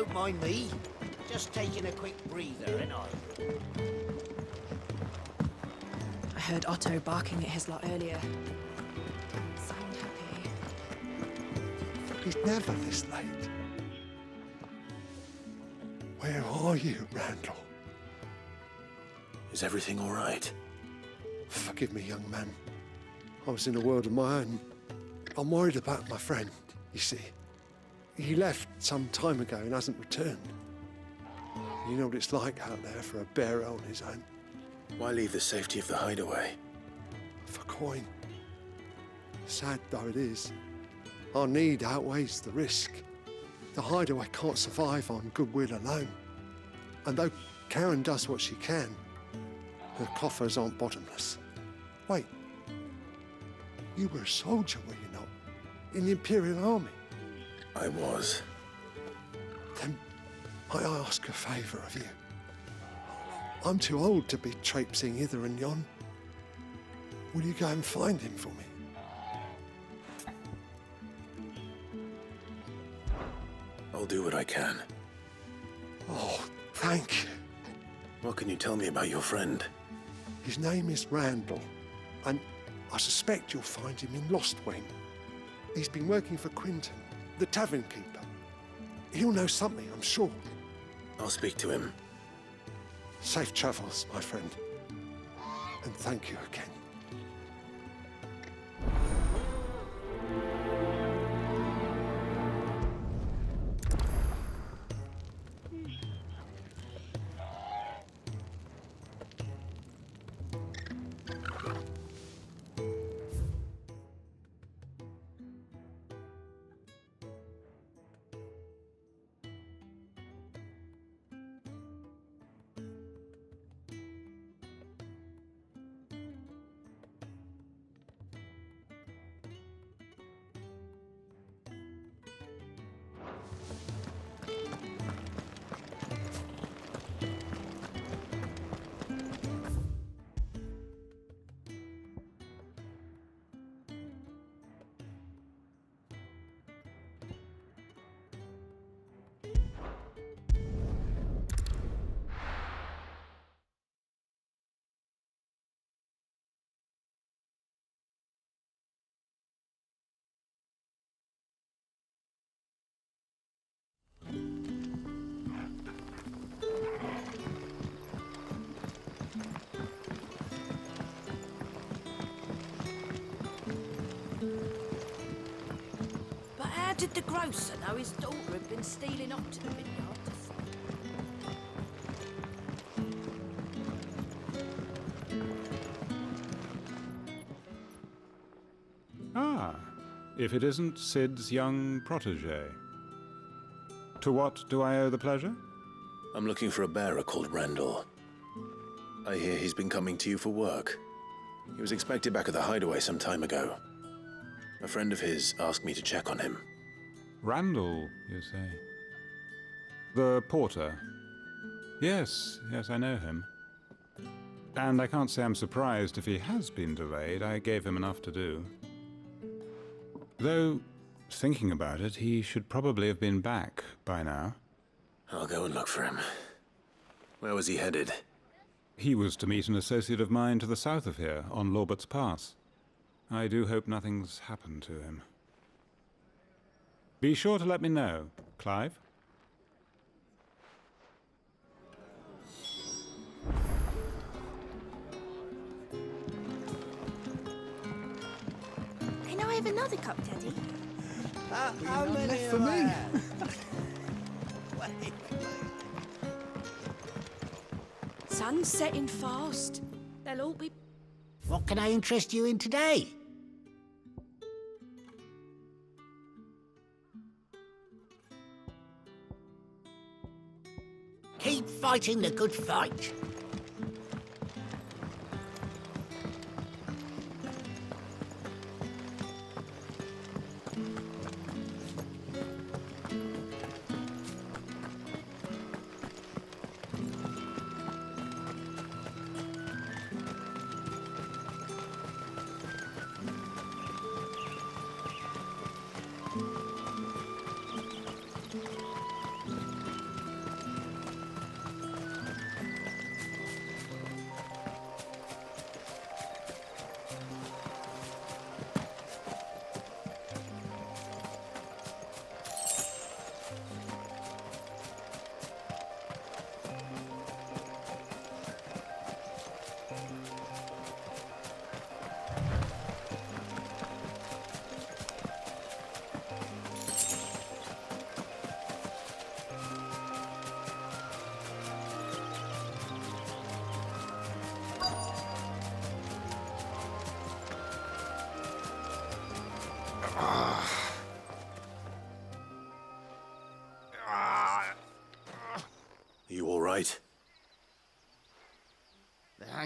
Don't mind me. Just taking a quick breather, ain't I? I heard Otto barking at his lot earlier. Sound happy. He's never this late. Where are you, Randall? Is everything all right? Forgive me, young man. I was in a world of my own. I'm worried about my friend, you see. He left some time ago and hasn't returned. You know what it's like out there for a bearer on his own. Why leave the safety of the hideaway? For coin. Sad though it is, our need outweighs the risk. The hideaway can't survive on goodwill alone. And though Karen does what she can, her coffers aren't bottomless. Wait, you were a soldier, were you not? In the Imperial Army? I was. Then might I ask a favour of you? I'm too old to be traipsing hither and yon. Will you go and find him for me? I'll do what I can. Oh, thank you. What can you tell me about your friend? His name is Randall, and I suspect you'll find him in Lost Wing. He's been working for Quinton, the tavern keeper. He'll know something, I'm sure. I'll speak to him. Safe travels, my friend. And thank you again. How did the grocer know his daughter had been stealing up to the vineyard? Ah, if it isn't Sid's young protégé. To what do I owe the pleasure? I'm looking for a bearer called Randall. I hear he's been coming to you for work. He was expected back at the hideaway some time ago. A friend of his asked me to check on him. Randall, you say? The porter? Yes, I know him. And I can't say I'm surprised if he has been delayed. I gave him enough to do. Though, thinking about it, he should probably have been back by now. I'll go and look for him. Where was he headed? He was to meet an associate of mine to the south of here, on Lorbert's Pass. I do hope nothing's happened to him. Be sure to let me know, Clive. Can I have another cup, Daddy? How many for me? Sun's setting fast. They'll all be... What can I interest you in today? Keep fighting the good fight.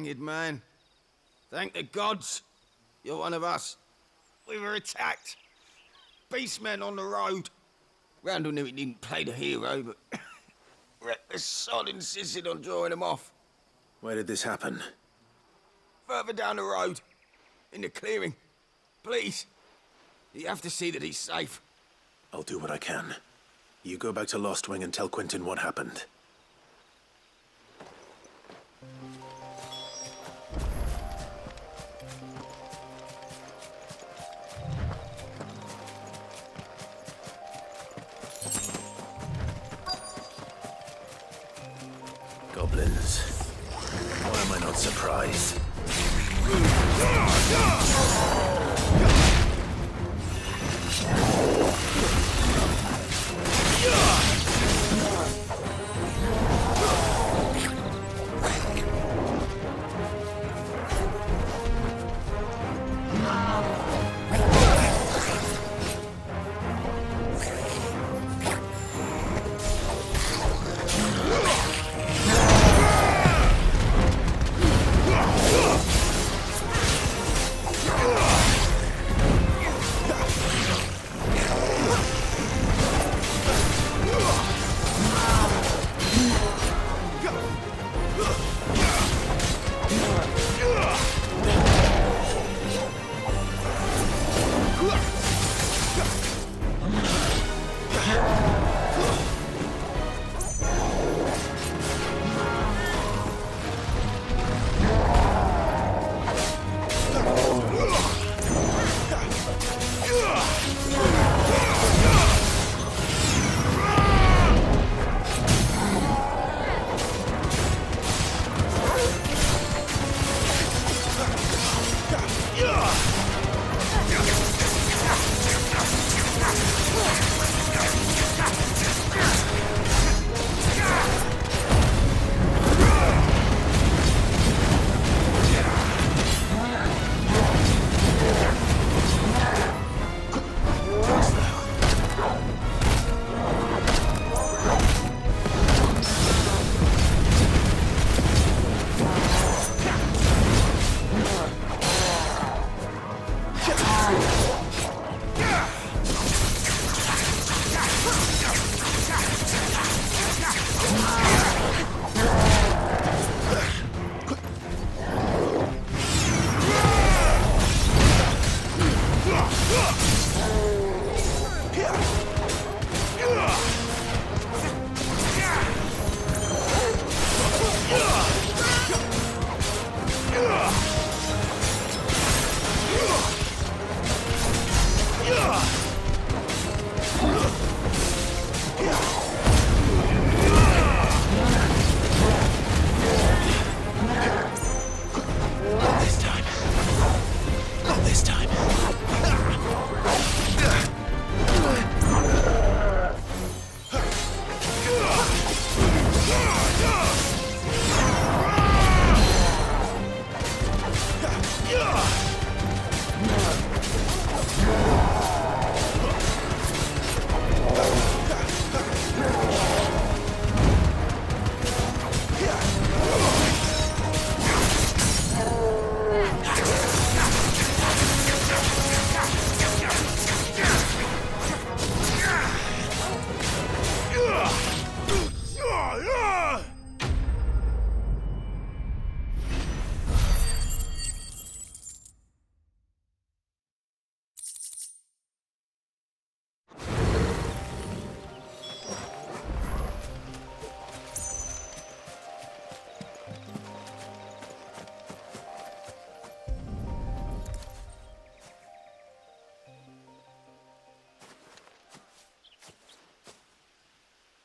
hanged man. Thank the gods. You're one of us. We were attacked. Beastmen on the road. Randall knew he didn't play the hero, but the sod insisted on drawing him off. Where did this happen? Further down the road. In the clearing. Please. You have to see that he's safe. I'll do what I can. You go back to Lost Wing and tell Quentin what happened. Goblins. Why am I not surprised?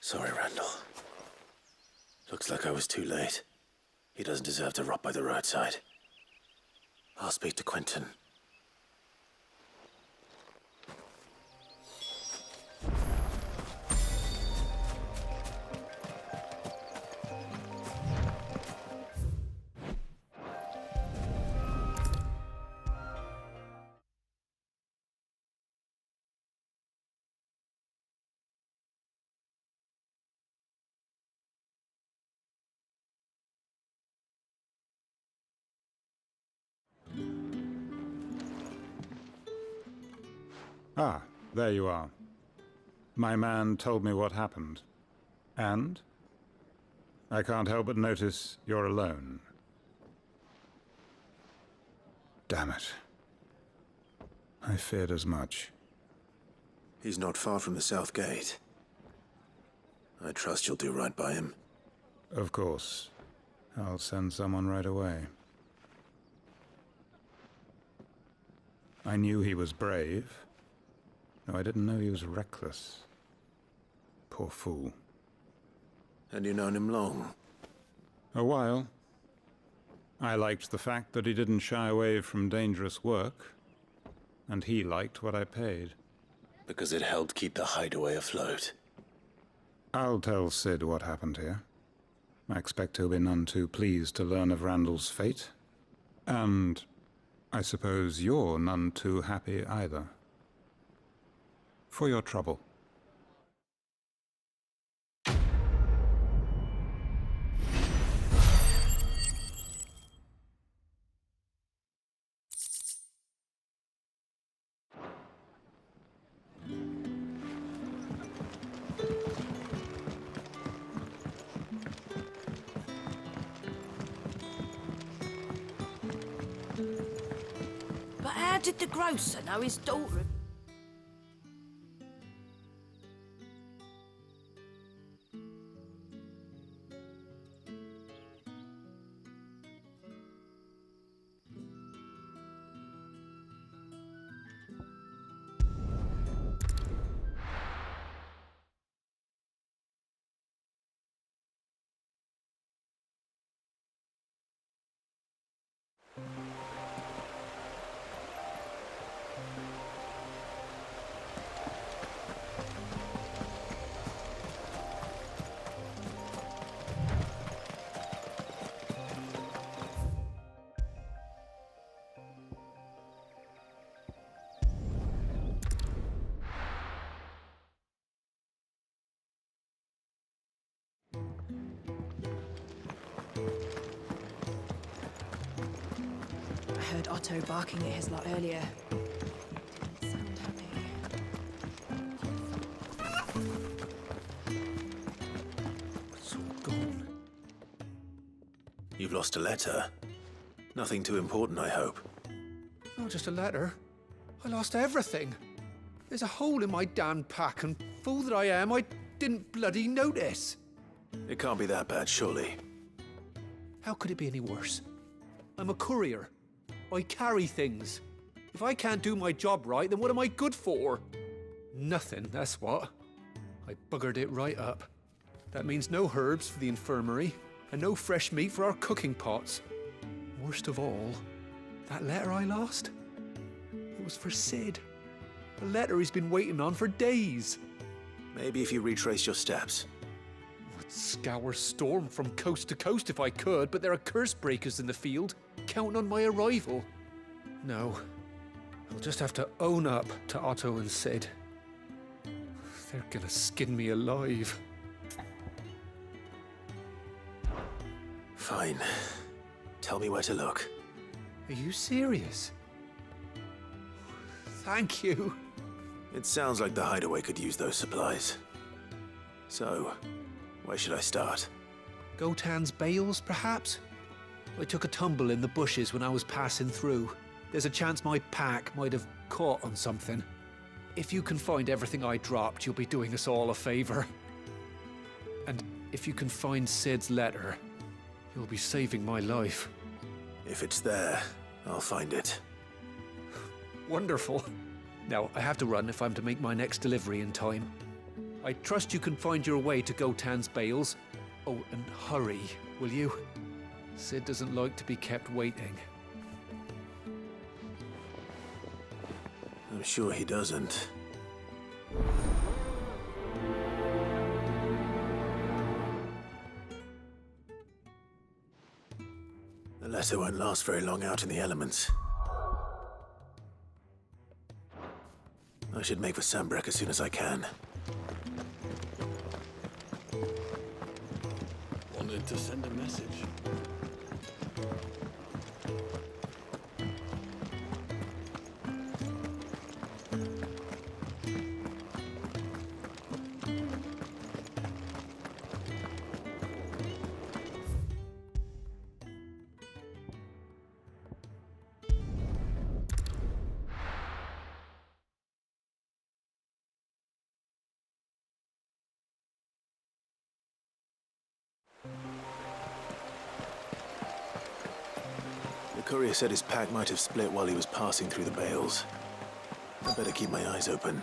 Sorry, Randall. Looks like I was too late. He doesn't deserve to rot by the roadside. I'll speak to Quentin. Ah, there you are. My man told me what happened. And? I can't help but notice you're alone. Damn it. I feared as much. He's not far from the south gate. I trust you'll do right by him. Of course. I'll send someone right away. I knew he was brave, though I didn't know he was reckless. Poor fool. And you known him long? A while. I liked the fact that he didn't shy away from dangerous work, and he liked what I paid. Because it helped keep the hideaway afloat. I'll tell Sid what happened here. I expect he'll be none too pleased to learn of Randall's fate. And I suppose you're none too happy either. For your trouble. But how did the grocer know his daughter? I heard Otto barking at his lot earlier. Sound happy. It's all gone. You've lost a letter. Nothing too important, I hope. Not just a letter. I lost everything. There's a hole in my damn pack, and fool that I am, I didn't bloody notice. It can't be that bad, surely. How could it be any worse? I'm a courier. I carry things. If I can't do my job right, then what am I good for? Nothing, that's what. I buggered it right up. That means no herbs for the infirmary, and no fresh meat for our cooking pots. Worst of all, that letter I lost? It was for Sid. A letter he's been waiting on for days. Maybe if you retrace your steps. I'd scour Storm from coast to coast if I could, but there are curse breakers in the field, counting on my arrival. No, I'll just have to own up to Otto and Sid. They're gonna skin me alive. Fine. Tell me where to look. Are you serious? Thank you. It sounds like the hideaway could use those supplies. So, where should I start? Gotan's bales, perhaps? I took a tumble in the bushes when I was passing through. There's a chance my pack might have caught on something. If you can find everything I dropped, you'll be doing us all a favor. And if you can find Sid's letter, you'll be saving my life. If it's there, I'll find it. Wonderful. Now, I have to run if I'm to make my next delivery in time. I trust you can find your way to Gotan's bales. Oh, and hurry, will you? Sid doesn't like to be kept waiting. I'm sure he doesn't. The letter won't last very long out in the elements. I should make for Sambrek as soon as I can. Wanted to send a message. courier said his pack might have split while he was passing through the bales. I better keep my eyes open.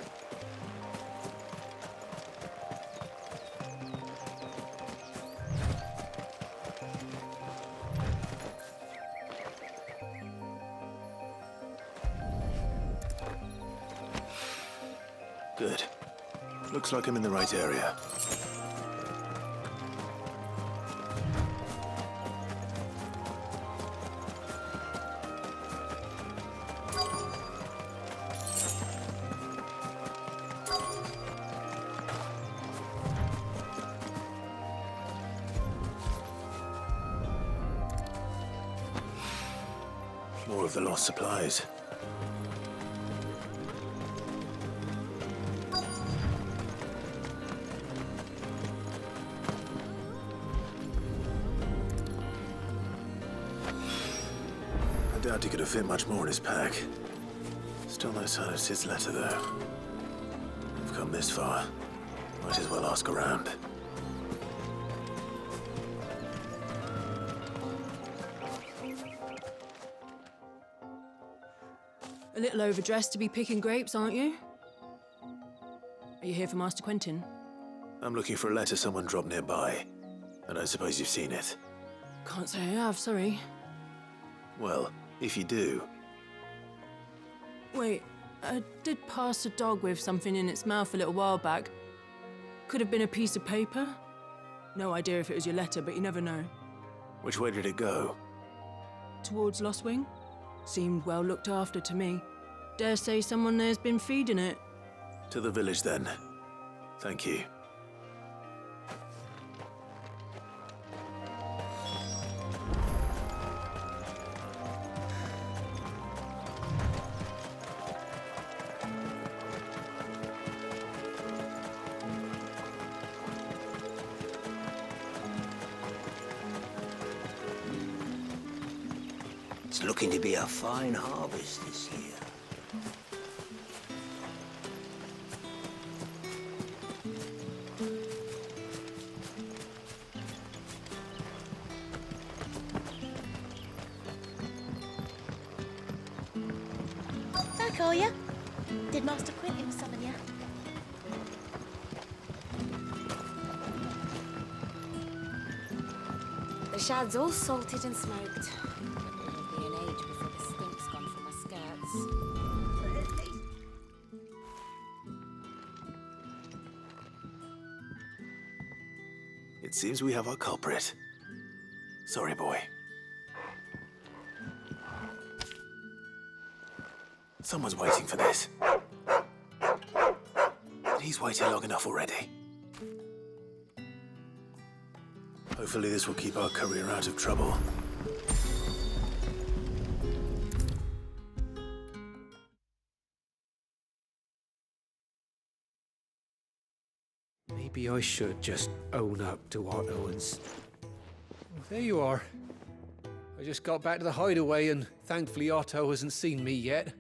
Good. Looks like I'm in the right area. More of the lost supplies. I doubt he could have fit much more in his pack. Still no sign of Sid's letter, though. I've come this far. Might as well ask around. A little overdressed to be picking grapes, aren't you? Are you here for Master Quentin? I'm looking for a letter someone dropped nearby. And I suppose you've seen it. Can't say I have, sorry. Well, if you do, Wait, I did pass a dog with something in its mouth a little while back. Could have been a piece of paper. No idea if it was your letter, but you never know. which way did it go? Towards Lost Wing? Seemed well looked after to me. Dare say someone there's been feeding it. To the village, then. Thank you. It's looking to be a fine harvest this year. Back, are ya? Did Master Quentin summon ya? The shad's all salted and smoked. It'll be an age before the stink's gone from my skirts. It seems we have our culprit. Sorry, boy. Someone's waiting for this. And he's waited long enough already. Hopefully this will keep our courier out of trouble. Maybe I should just own up to Otto and... There you are. I just got back to the hideaway and thankfully Otto hasn't seen me yet.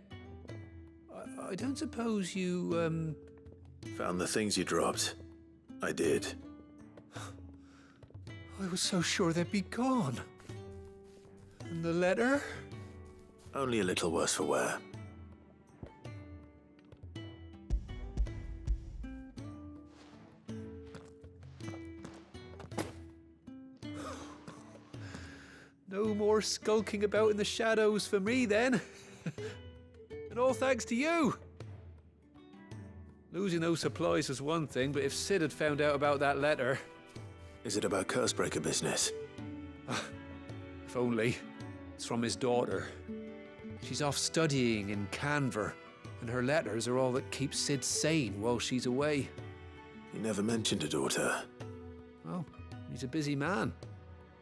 I don't suppose you, Found the things you dropped. I did. I was so sure they'd be gone. And the letter? Only a little worse for wear. No more skulking about in the shadows for me, then. And all thanks to you. Losing those supplies was one thing, but if Sid had found out about that letter... Is it about Cursebreaker business? If only. It's from his daughter. She's off studying in Canver, and her letters are all that keeps Sid sane while she's away. He never mentioned a daughter. Well, he's a busy man.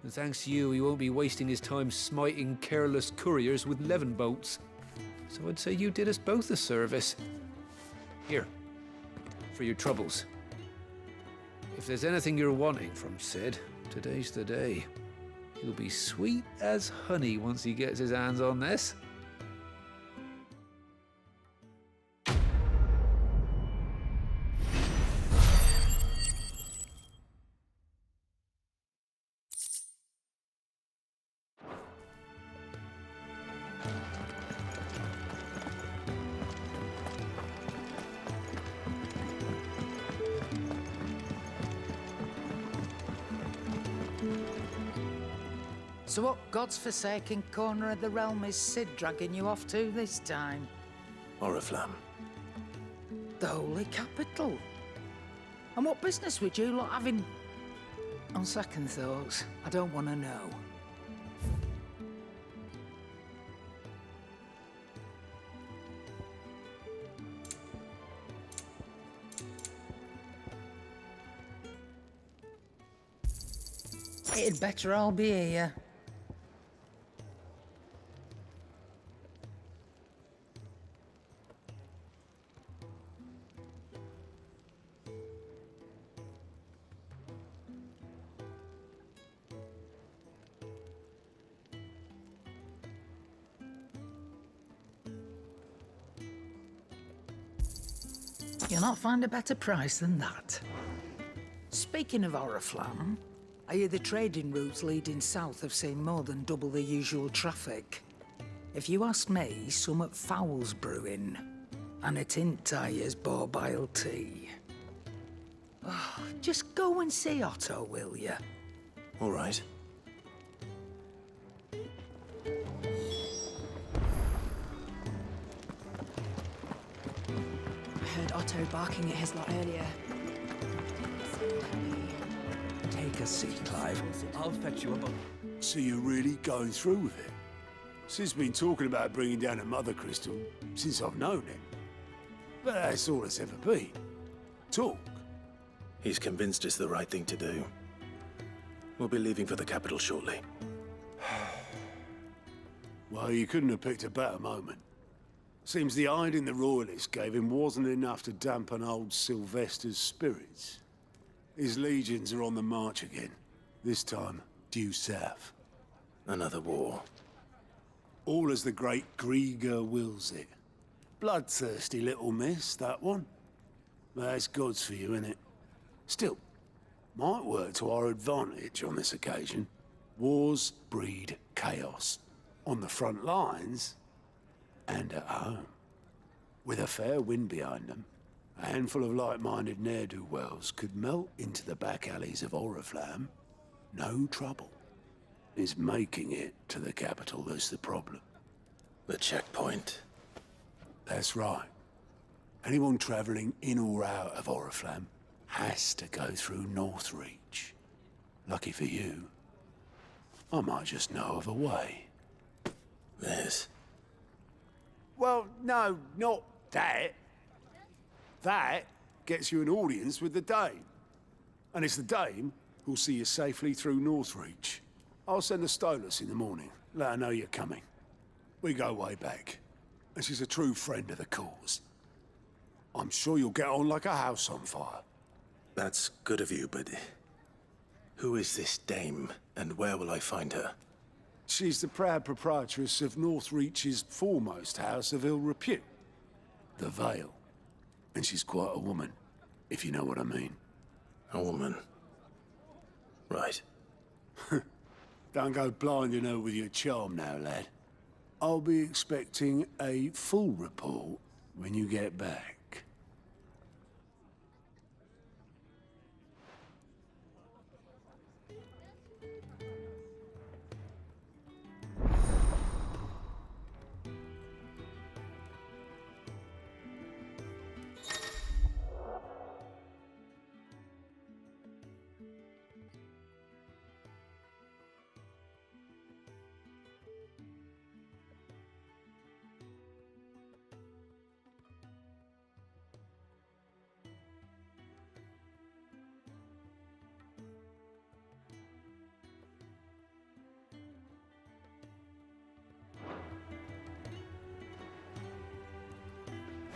And thanks to you, he won't be wasting his time smiting careless couriers with levin boats. So I'd say you did us both a service. Here, for your troubles. If there's anything you're wanting from Sid, today's the day. He'll be sweet as honey once he gets his hands on this. So what god's-forsaken corner of the realm is Sid dragging you off to this time? Oriflamme. The Holy Capital. And what business would you lot having? On second thoughts, I don't want to know. It'd better all be here. You'll not find a better price than that. Speaking of Oriflamme, I hear the trading routes leading south have seen more than double the usual traffic. If you ask me, summat foul's brewing, and it ain't Tyre's borbile tea. Oh, just go and see Otto, will you? All right. I heard Otto barking at his lot earlier. Take a seat, Clive. I'll fetch you a boat. So you're really going through with it? Sid's been talking about bringing down a mother crystal since I've known it. But that's all it's ever been. Talk. He's convinced it's the right thing to do. We'll be leaving for the capital shortly. Well, you couldn't have picked a better moment. Seems the hiding the Royalists gave him wasn't enough to dampen old Sylvester's spirits. His legions are on the march again. This time, due south. Another war. All as the great Grieger wills it. Bloodthirsty little miss, that one. That's God's for you, innit? Still, might work to our advantage on this occasion. Wars breed chaos. On the front lines, and at home. With a fair wind behind them, a handful of like-minded ne'er-do-wells could melt into the back alleys of Oriflamme. No trouble. It's making it to the capital that's the problem. The checkpoint. That's right. Anyone travelling in or out of Oriflamme has to go through Northreach. Lucky for you, I might just know of a way. Yes. Well, no, not that. That gets you an audience with the Dame. And it's the Dame who'll see you safely through Northreach. I'll send a Stolas in the morning, let her know you're coming. We go way back, and she's a true friend of the cause. I'm sure you'll get on like a house on fire. That's good of you, but who is this Dame, and where will I find her? She's the proud proprietress of Northreach's foremost house of ill repute, the Vale. And she's quite a woman, if you know what I mean. A woman. Right. Don't go blinding her with your charm now, lad. I'll be expecting a full report when you get back.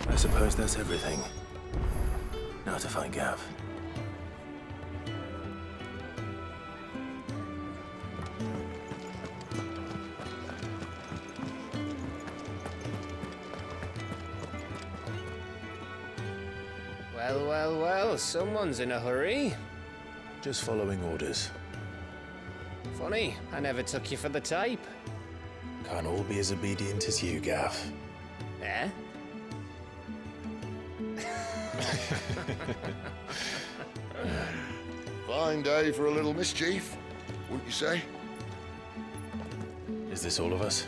I suppose that's everything. Now to find Gav. Well, well, well, someone's in a hurry. Just following orders. Funny, I never took you for the type. Can't all be as obedient as you, Gav. Eh? Fine day for a little mischief, wouldn't you say? Is this all of us?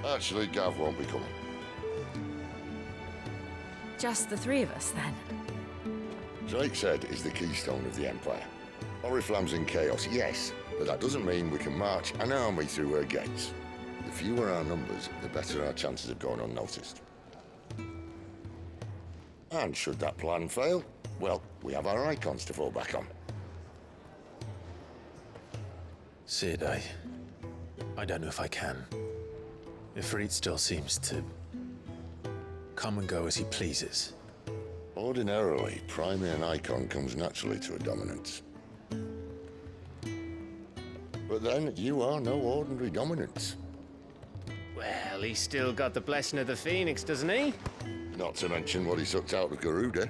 Actually, Gav won't be coming. Just the three of us, then. Drake's Head is the keystone of the Empire. Oriflamme's in chaos, yes, but that doesn't mean we can march an army through her gates. The fewer our numbers, the better our chances of going unnoticed. And should that plan fail, well, we have our icons to fall back on. Sid, I don't know if I can. Ifrit still seems to come and go as he pleases. Ordinarily, priming an icon comes naturally to a dominance. But then, you are no ordinary dominance. Well, he's still got the blessing of the Phoenix, doesn't he? Not to mention what he sucked out of Garuda.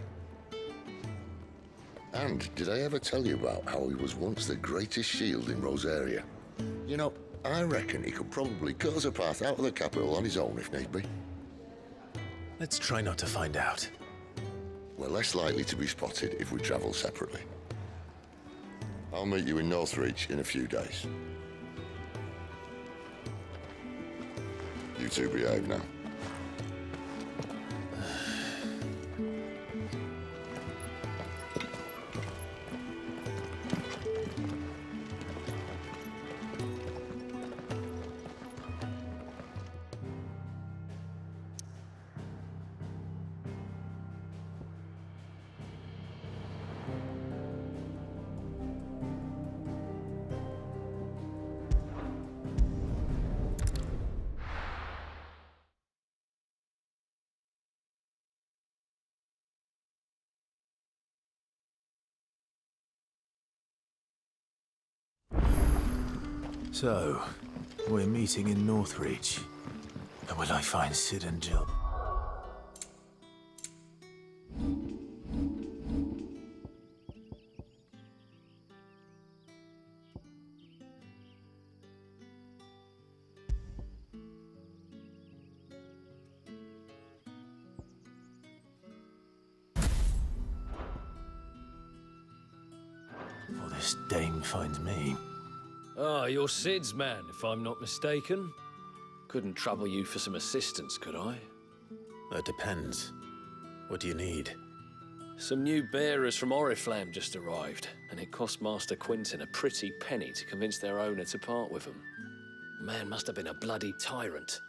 And did I ever tell you about how he was once the greatest shield in Rosaria? You know, I reckon he could probably cut us a path out of the capital on his own if need be. Let's try not to find out. We're less likely to be spotted if we travel separately. I'll meet you in Northreach in a few days. You two behave now. So, we're meeting in Northreach. And will I find Sid and Jill? Or this dame finds me. Ah, you're Sid's man, if I'm not mistaken. Couldn't trouble you for some assistance, could I? That depends. What do you need? Some new bearers from Oriflamme just arrived, and it cost Master Quinton a pretty penny to convince their owner to part with them. Man must have been a bloody tyrant.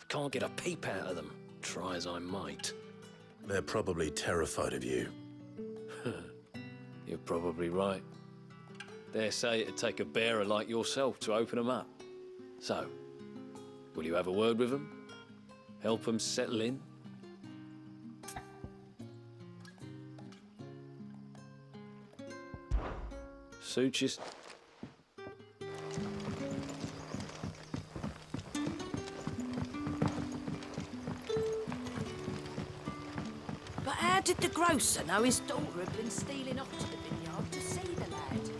Can't get a peep out of them, try as I might. They're probably terrified of you. You're probably right. Dare say it'd take a bearer like yourself to open them up. So, will you have a word with them? Help them settle in? Suit you. But how did the grocer know his daughter had been stealing off to the vineyard to see the lad?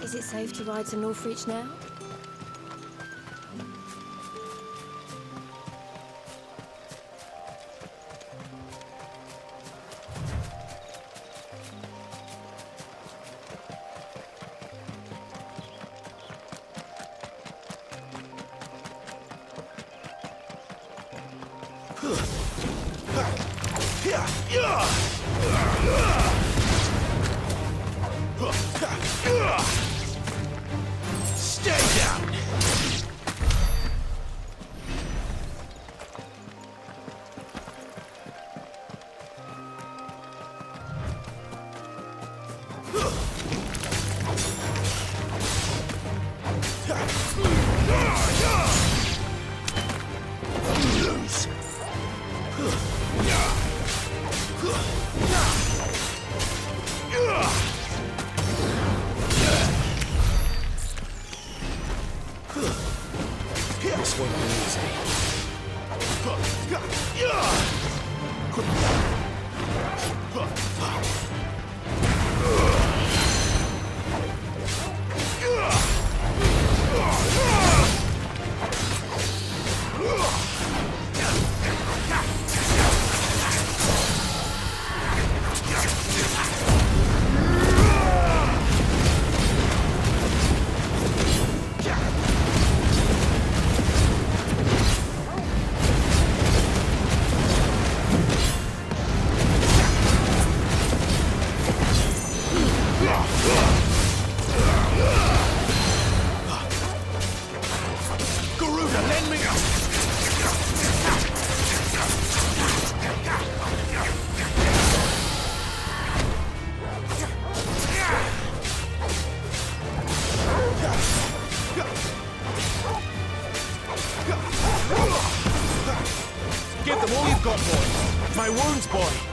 Is it safe to ride to Northreach now? Stay down! Lose. This won't be easy. got, boy? My wounds, boy!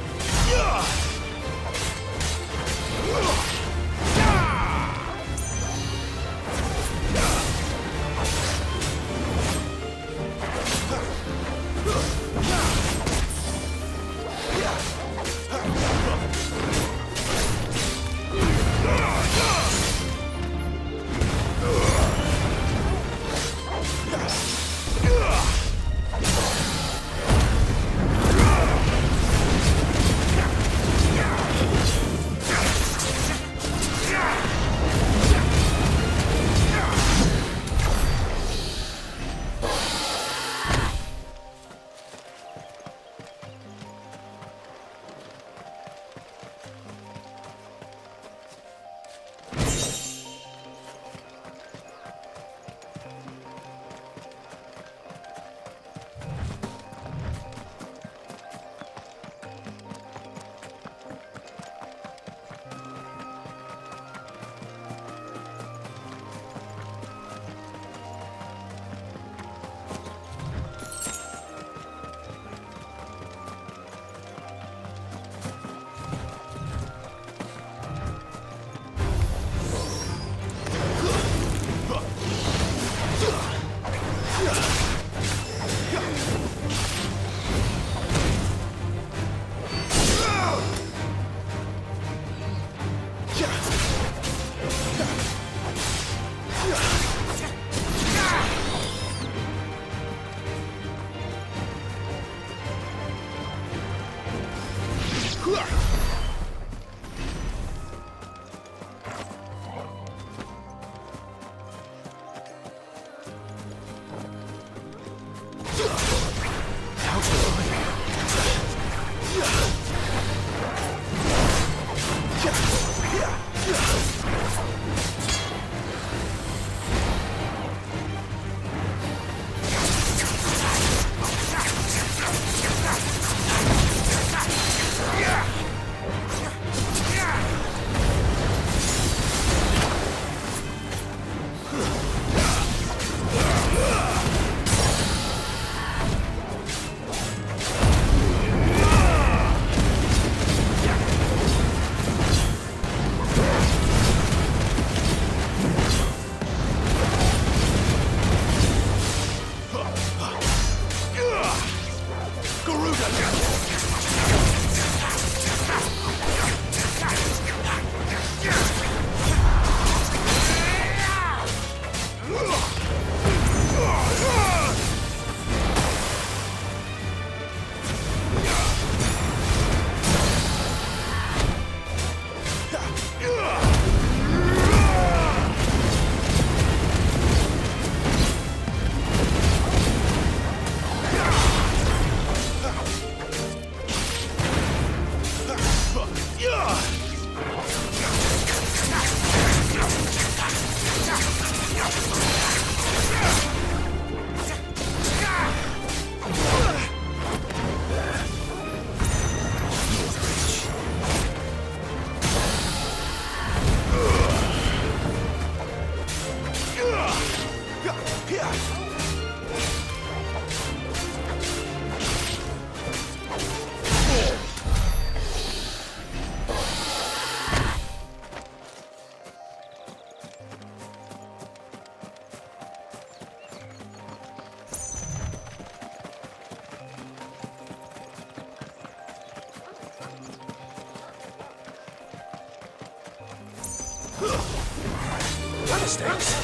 That stinks.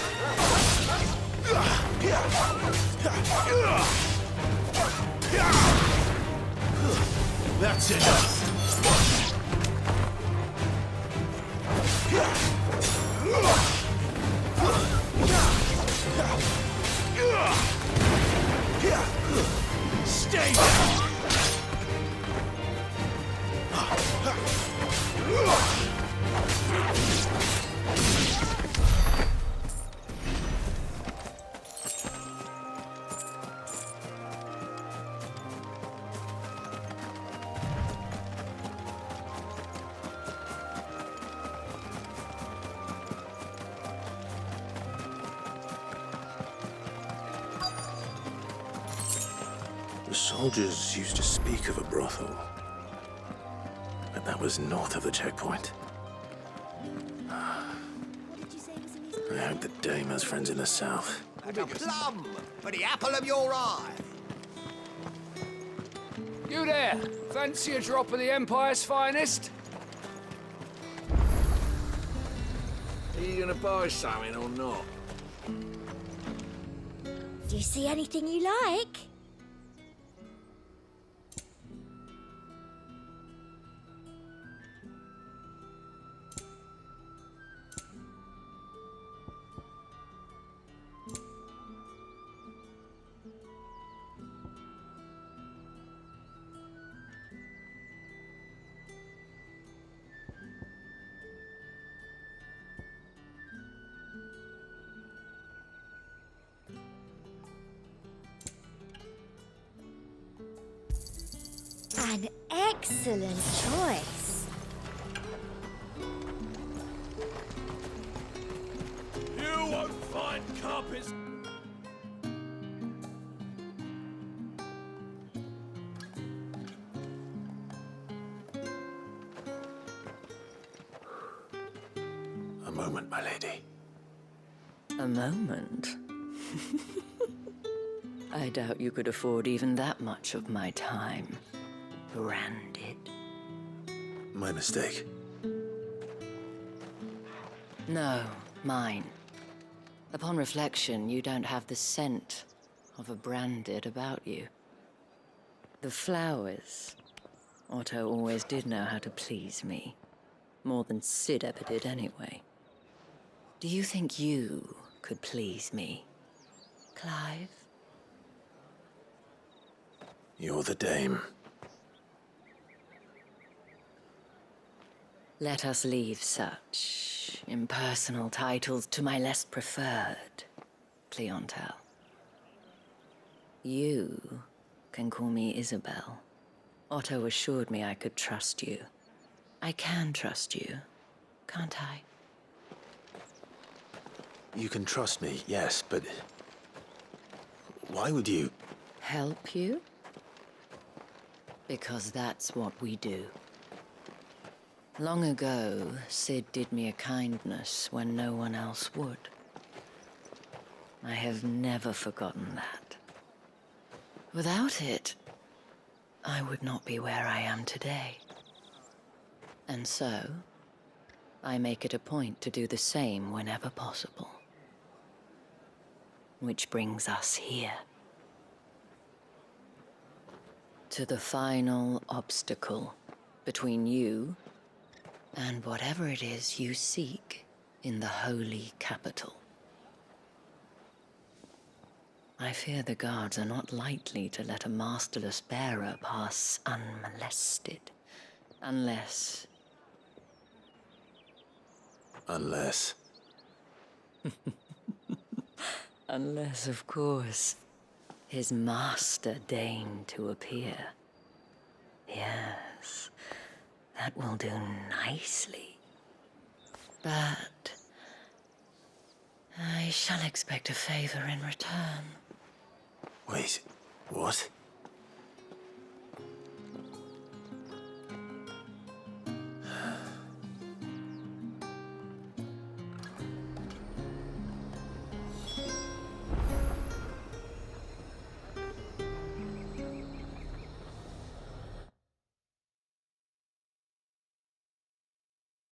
That's enough. Stay down. The soldiers used to speak of a brothel, but that was north of the checkpoint. I hope the dame has friends in the south. And a plum for the apple of your eye. You there! Fancy a drop of the Empire's finest? Are you gonna buy something or not? Do you see anything you like? An excellent choice. You won't find carpets. A moment, my lady. A moment? I doubt you could afford even that much of my time. Branded. My mistake. No, mine. Upon reflection, you don't have the scent of a branded about you. The flowers. Otto always did know how to please me. More than Sid ever did anyway. Do you think you could please me, Clive? You're the dame. Let us leave such impersonal titles to my less preferred clientele. You can call me Isabel. Otto assured me I could trust you. I can trust you, can't I? You can trust me, yes, but why would you? Help you? Because that's what we do. Long ago, Sid did me a kindness when no one else would. I have never forgotten that. Without it, I would not be where I am today. And so, I make it a point to do the same whenever possible. Which brings us here. To the final obstacle between you and whatever it is you seek in the holy capital. I fear the guards are not likely to let a masterless bearer pass unmolested, unless... Unless... Unless, of course, his master deigned to appear. Yes, that will do nicely. But I shall expect a favor in return. Wait, what?